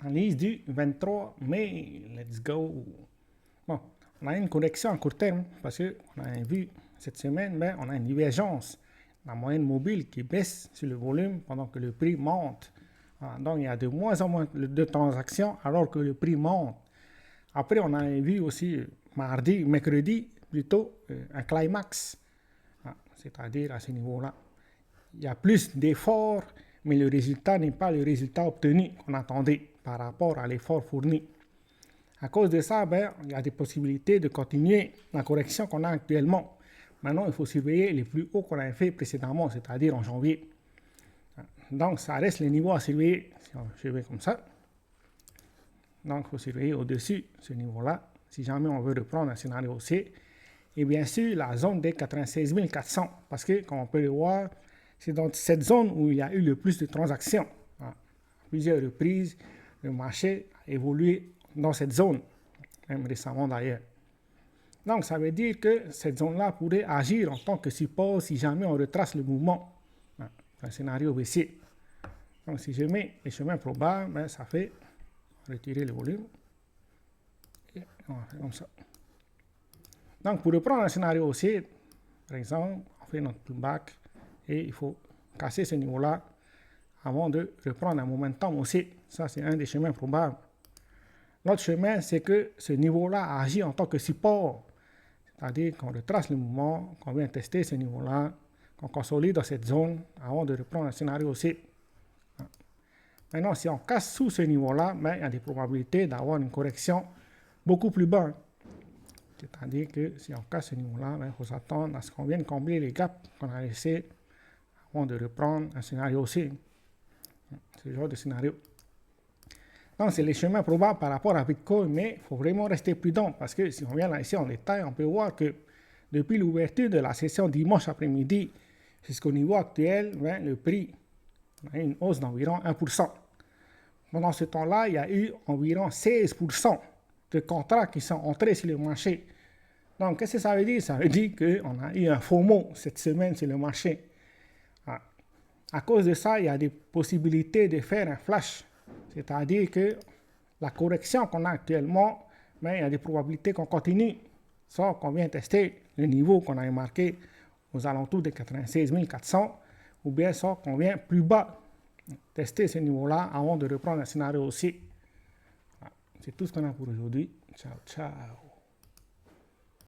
Analyse du 23 mai. Let's go. Bon, on a une correction à court terme parce qu'on a vu cette semaine, ben, on a une divergence. La moyenne mobile qui baisse sur le volume pendant que le prix monte. Donc, il y a de moins en moins de transactions alors que le prix monte. Après, on a vu aussi mercredi, plutôt, un climax. C'est-à-dire à ce niveau-là, il y a plus d'efforts, mais le résultat n'est pas le résultat obtenu qu'on attendait par rapport à l'effort fourni. À cause de ça, ben, il y a des possibilités de continuer la correction qu'on a actuellement. Maintenant, il faut surveiller les plus hauts qu'on a fait précédemment, c'est-à-dire en janvier. Donc, ça reste les niveaux à surveiller, si on surveille comme ça. Donc, il faut surveiller au-dessus ce niveau-là, si jamais on veut reprendre un scénario haussier. Et bien sûr, la zone des 96 400, parce que, comme on peut le voir, c'est dans cette zone où il y a eu le plus de transactions. À plusieurs reprises, le marché a évolué dans cette zone, même récemment d'ailleurs. Donc, ça veut dire que cette zone-là pourrait agir en tant que support si jamais on retrace le mouvement. Un scénario baissier. Donc, si je mets les chemins probables, ben, ça fait retirer le volume. Et on va faire comme ça. Donc, pour reprendre un scénario haussier, par exemple, on fait notre pullback et il faut casser ce niveau-là avant de reprendre un momentum haussier. Ça, c'est un des chemins probables. L'autre chemin, c'est que ce niveau-là agit en tant que support. C'est-à-dire qu'on retrace le mouvement, qu'on vient tester ce niveau-là, qu'on consolide dans cette zone avant de reprendre un scénario haussier. Maintenant, si on casse sous ce niveau-là, ben, il y a des probabilités d'avoir une correction beaucoup plus bas. C'est-à-dire que si on casse ce niveau-là, ben, il faut s'attendre à ce qu'on vienne combler les gaps qu'on a laissés avant de reprendre un scénario haussier. Ce genre de scénario. Donc, c'est les chemins probables par rapport à Bitcoin, mais il faut vraiment rester prudent parce que si on vient là ici en détail, on peut voir que depuis l'ouverture de la session dimanche après-midi jusqu'au niveau actuel, ben, le prix a une hausse d'environ 1%. Pendant ce temps-là, il y a eu environ 16% de contrats qui sont entrés sur le marché. Donc, qu'est-ce que ça veut dire? Ça veut dire qu'on a eu un FOMO cette semaine sur le marché. À cause de ça, il y a des possibilités de faire un flash. C'est-à-dire que la correction qu'on a actuellement, mais il y a des probabilités qu'on continue, soit qu'on vient tester le niveau qu'on a marqué aux alentours de 96 400, ou bien soit qu'on vient plus bas tester ce niveau-là avant de reprendre un scénario haussier. C'est tout ce qu'on a pour aujourd'hui. Ciao, ciao.